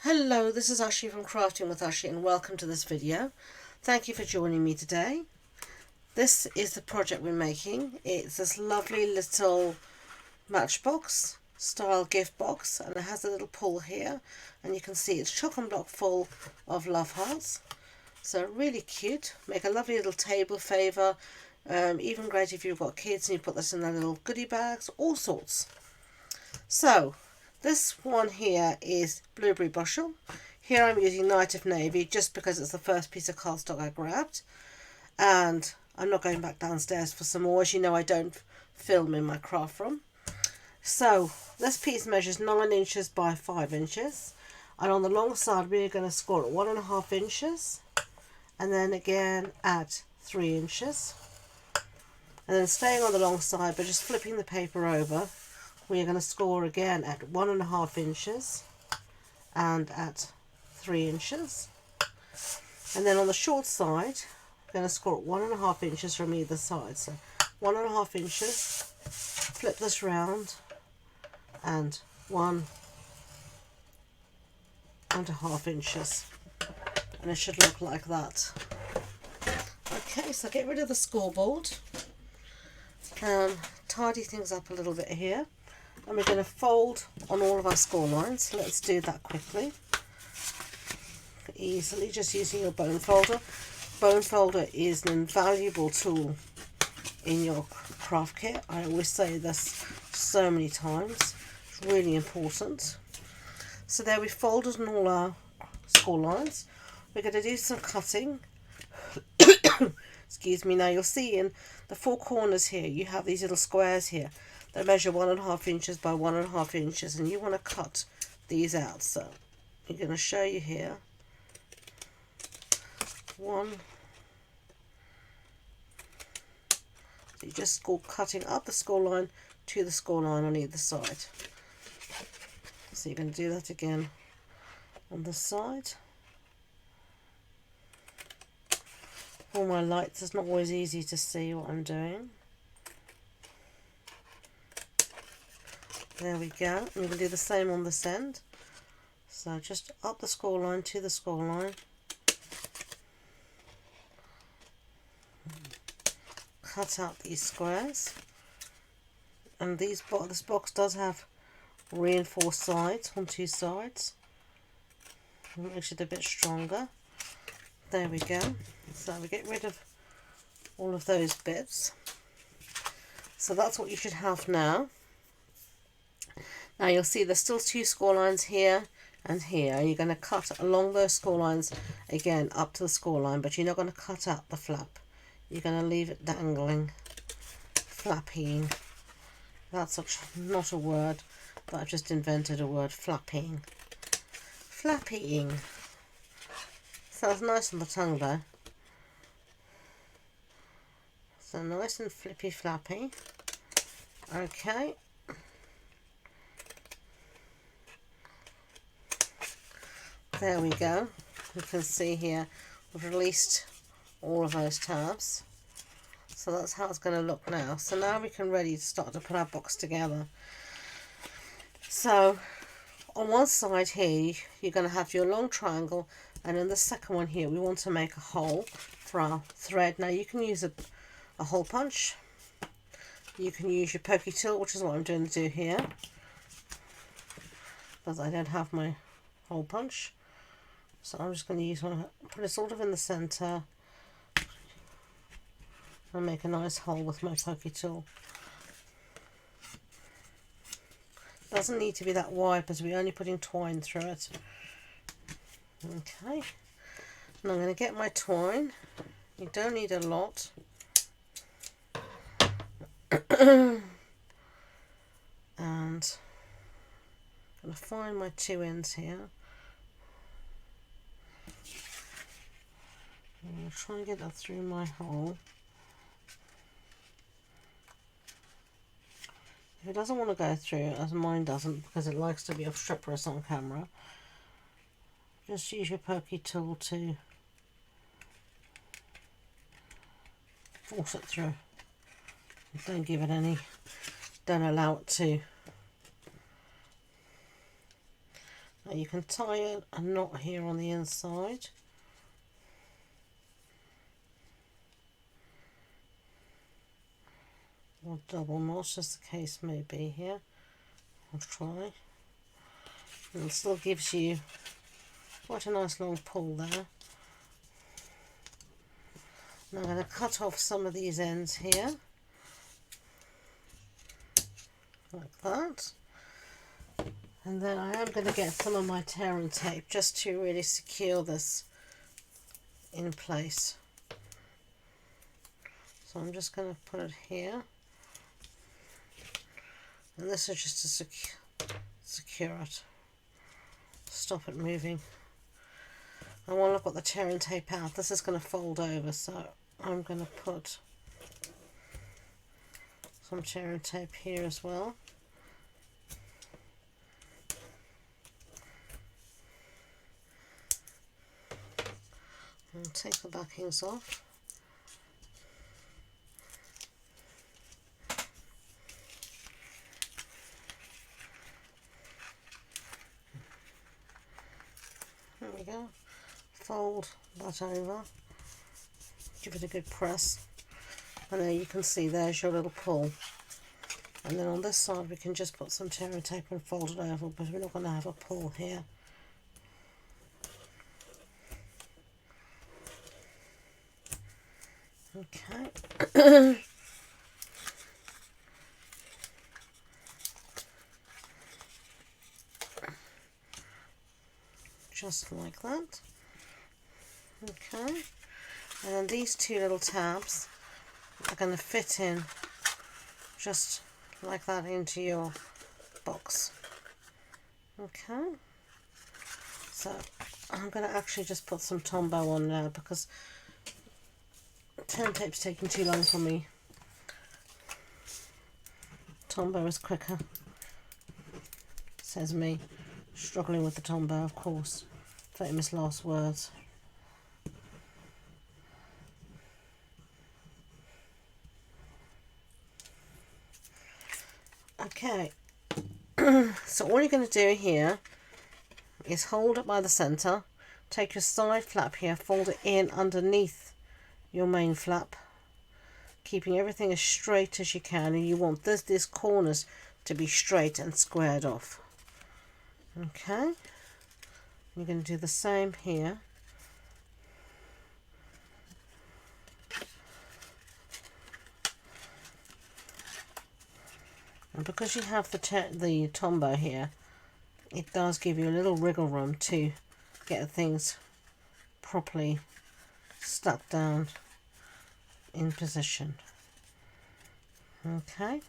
Hello, this is Ashee from Crafting with Ashee and welcome to this video. Thank you for joining me today. This is the project we're making. It's this lovely little Matchbox style gift box and it has a little pull here and you can see it's chock and block full of love hearts. So really cute. Make a lovely little table favour. Even great if you've got kids and you put this in their little goodie bags, all sorts. So this one here is Blueberry Bushel. Here I'm using Night of Navy just because it's the first piece of cardstock I grabbed. And I'm not going back downstairs for some more. As you know, I don't film in my craft room. So this piece measures 9 inches by 5 inches. And on the long side we're going to score at 1.5 inches. And then again at 3 inches. And then staying on the long side but just flipping the paper over, we're going to score again at 1.5 inches and at 3 inches. And then on the short side, we're going to score at 1.5 inches from either side. So 1.5 inches, flip this round, and 1.5 inches. And it should look like that. Okay, so get rid of the scoreboard. Tidy things up a little bit here. And we're going to fold on all of our score lines. Let's do that quickly. Easily, just using your bone folder. Bone folder is an invaluable tool in your craft kit. I always say this so many times. It's really important. So there we folded on all our score lines. We're going to do some cutting. Excuse me. Now you'll see in the 4 corners here, you have these little squares here. They measure 1.5 inches by 1.5 inches, and you want to cut these out. So I'm going to show you here. 1. So you just go cutting up the score line to the score line on either side. So you're going to do that again on this side. All my lights, it's not always easy to see what I'm doing. There we go. And we're going to do the same on this end. So just up the score line to the score line. Cut out these squares. And this box does have reinforced sides on 2 sides. It makes it a bit stronger. There we go. So we get rid of all of those bits. So that's what you should have now. Now you'll see there's still 2 score lines here and here, and you're going to cut along those score lines again up to the score line, but you're not going to cut out the flap. You're going to leave it dangling, flapping. That's not a word, but I've just invented a word, flapping. Flapping. Sounds nice on the tongue though. So nice and flippy flappy. Okay. There we go. You can see here we've released all of those tabs. So that's how it's going to look now. So now we can ready to start to put our box together. So on one side here you're going to have your long triangle, and in the second one here we want to make a hole for our thread. Now you can use a hole punch. You can use your pokey tool, which is what I'm going to do here, because I don't have my hole punch. So I'm just going to use one, put it sort of in the centre and make a nice hole with my pokey tool. Doesn't need to be that wide because we're only putting twine through it. Okay, and I'm going to get my twine. You don't need a lot. And I'm going to find my 2 ends here. I'll try and get that through my hole. If it doesn't want to go through, as mine doesn't, because it likes to be obstreperous on camera, just use your pokey tool to force it through. Don't give it any, don't allow it to Now you can tie a knot here on the inside. Or double knot, as the case may be here. I'll try. And it still gives you quite a nice long pull there. Now I'm going to cut off some of these ends here, like that. And then I am going to get some of my tear and tape just to really secure this in place. So I'm just going to put it here. And this is just to secure it. Stop it moving. And while I've got the tear and tape out, this is going to fold over, so I'm going to put some tear and tape here as well. And take the backings off. There we go. Fold that over. Give it a good press. And there you can see there's your little pull. And then on this side we can just put some tear and tape and fold it over, but we're not going to have a pull here. Okay. Just like that. Okay. And then these two little tabs are going to fit in just like that into your box. Okay. So I'm going to actually just put some Tombow on now because tear and tape's taking too long for me. Tombow is quicker, says me, struggling with the Tombow, of course. Famous last words. Okay, so all you're going to do here is hold it by the centre, take your side flap here, fold it in underneath your main flap, keeping everything as straight as you can, and you want these corners to be straight and squared off. Okay, you're going to do the same here. And because you have the Tombow here, it does give you a little wriggle room to get things properly stuck down in position. Okay,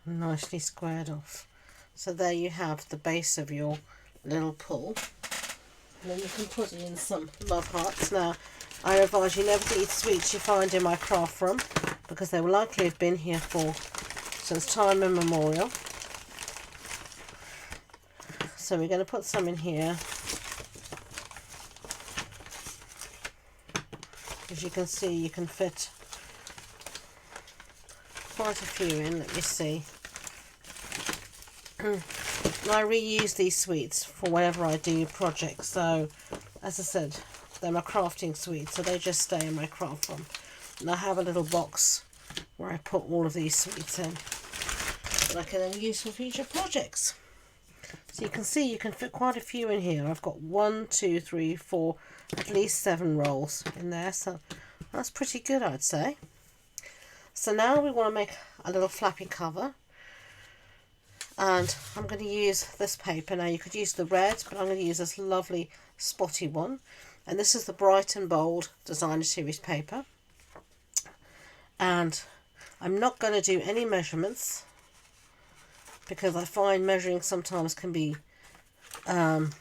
nicely squared off. So there you have the base of your little pull. And then you can put in some love hearts. Now, I advise you never to eat sweets you find in my craft room, because they will likely have been here since time immemorial. So we're going to put some in here. As you can see, you can fit quite a few in. Let me see. I reuse these sweets for whenever I do projects. So, as I said, they're my crafting sweets, so they just stay in my craft room. And I have a little box where I put all of these sweets in that I can then use for future projects. So you can see you can fit quite a few in here. I've got 1, 2, 3, 4, at least 7 rolls in there, so that's pretty good, I'd say. So now we want to make a little flappy cover, and I'm going to use this paper. Now you could use the red, but I'm going to use this lovely spotty one, and this is the Bright and Bold Designer Series paper. And I'm not going to do any measurements, because I find measuring sometimes can be, doesn't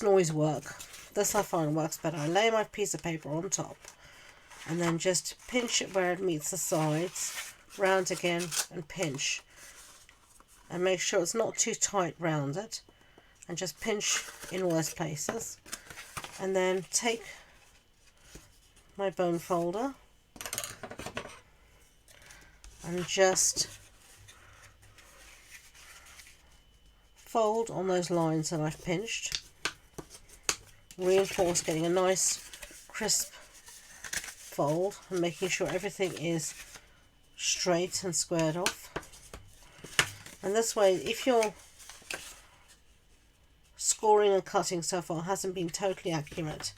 always work. This I find works better. I lay my piece of paper on top and then just pinch it where it meets the sides, round again and pinch. And make sure it's not too tight round it, and just pinch in all those places. And then take my bone folder and just fold on those lines that I've pinched. Reinforce, getting a nice crisp fold and making sure everything is straight and squared off. And this way, if your scoring and cutting so far hasn't been totally accurate,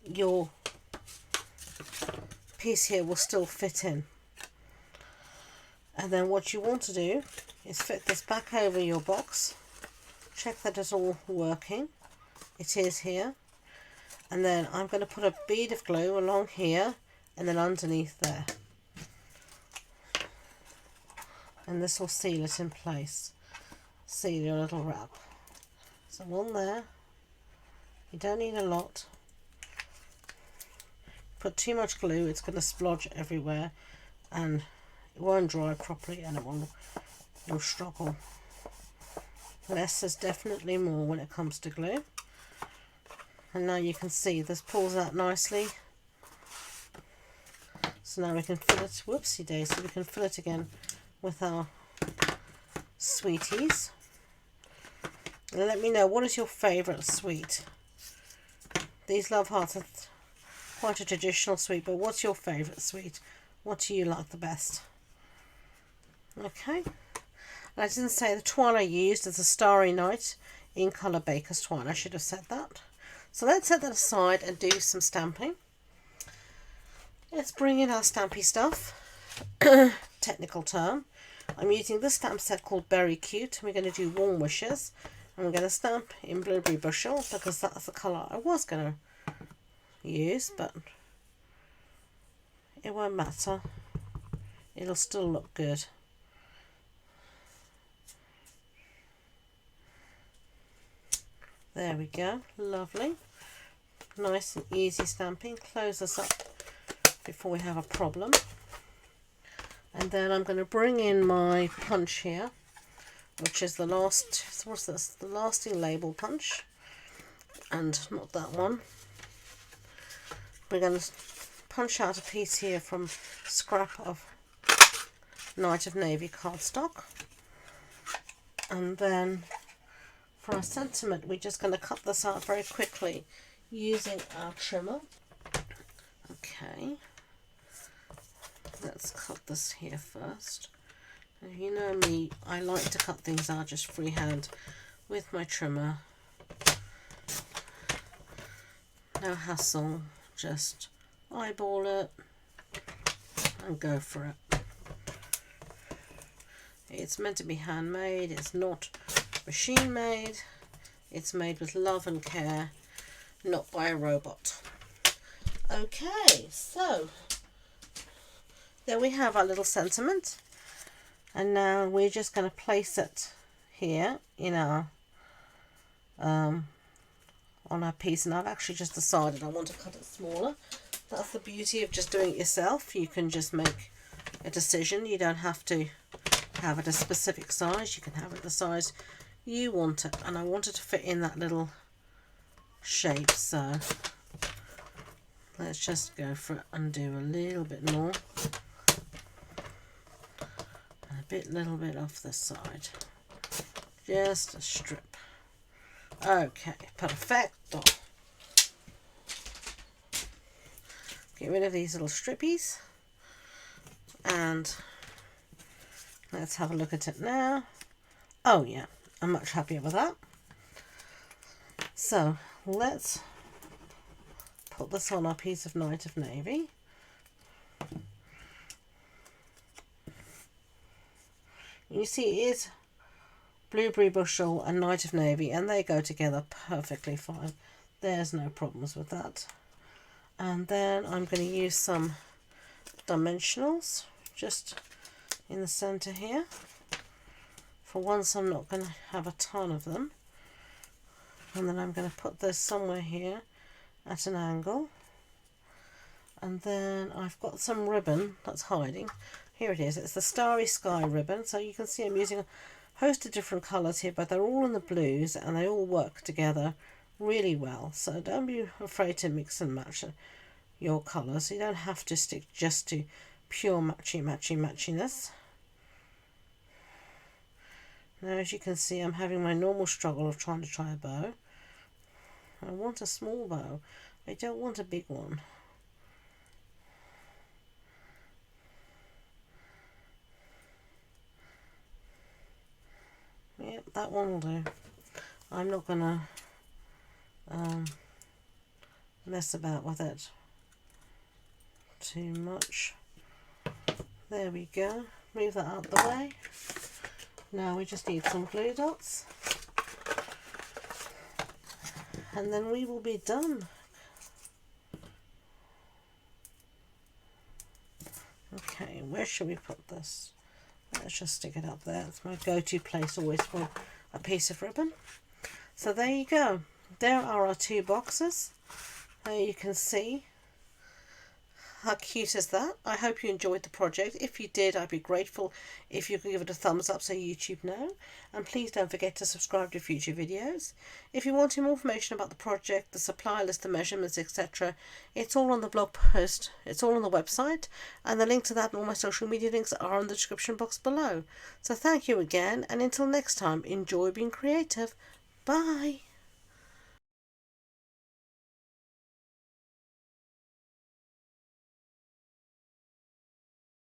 your piece here will still fit in. And then what you want to do is fit this back over your box, check that it's all working. It is here. And then I'm going to put a bead of glue along here and then underneath there. And this will seal it in place. Seal your little wrap. So one there. You don't need a lot. Put too much glue, it's going to splodge everywhere and it won't dry properly and you'll struggle. Less is definitely more when it comes to glue. And now you can see this pulls out nicely. So now we can fill it, whoopsie daisy, we can fill it again with our sweeties. And let me know, what is your favourite sweet? These love hearts are quite a traditional sweet, but what's your favourite sweet? What do you like the best? Okay. And I didn't say the twine I used is a Starry Night in colour Baker's twine. I should have said that. So let's set that aside and do some stamping. Let's bring in our stampy stuff. Technical term. I'm using this stamp set called Berry Cute. We're going to do Warm Wishes. And we're going to stamp in Blueberry Bushel because that's the colour I was going to use, but it won't matter. It'll still look good. There we go. Lovely. Nice and easy stamping. Close this up before we have a problem. And then I'm going to bring in my punch here, which is the last, what's this? The lasting label punch, and not that one. We're going to punch out a piece here from scrap of Night of Navy cardstock, and then for our sentiment we're just going to cut this out very quickly using our trimmer. Okay, let's cut this here first. You know me, I like to cut things out just freehand with my trimmer. No hassle, just eyeball it and go for it. It's meant to be handmade, it's not machine made. It's made with love and care, not by a robot. Okay, so there we have our little sentiment. And now we're just going to place it here in our on our piece. And I've actually just decided I want to cut it smaller. That's the beauty of just doing it yourself. You can just make a decision. You don't have to have it a specific size. You can have it the size you want it. And I want it to fit in that little shape. So let's just go for it and do a little bit more. Little bit off the side, just a strip. Okay, perfecto. Get rid of these little strippies and let's have a look at it now. Oh yeah, I'm much happier with that. So let's put this on our piece of Night of Navy. You see it is Blueberry Bushel and Night of Navy, and they go together perfectly fine. There's no problems with that. And then I'm going to use some dimensionals just in the center here. For once I'm not going to have a ton of them. And then I'm going to put this somewhere here at an angle. And then I've got some ribbon that's hiding. Here it is. It's the Starry Sky ribbon. So you can see I'm using a host of different colours here, but they're all in the blues and they all work together really well. So don't be afraid to mix and match your colours. You don't have to stick just to pure matchiness. Now as you can see, I'm having my normal struggle of trying to tie a bow. I want a small bow. I don't want a big one. Yep, that one will do. I'm not gonna mess about with it too much. There we go. Move that out the way. Now we just need some glue dots, and then we will be done. Okay, where should we put this? Let's just stick it up there. It's my go-to place always for a piece of ribbon. So there you go. There are our two boxes. There you can see. How cute is that? I hope you enjoyed the project. If you did, I'd be grateful if you could give it a thumbs up so YouTube know. And please don't forget to subscribe to future videos. If you want more information about the project, the supply list, the measurements, etc., it's all on the blog post. It's all on the website. And the link to that and all my social media links are in the description box below. So thank you again, and until next time, enjoy being creative. Bye.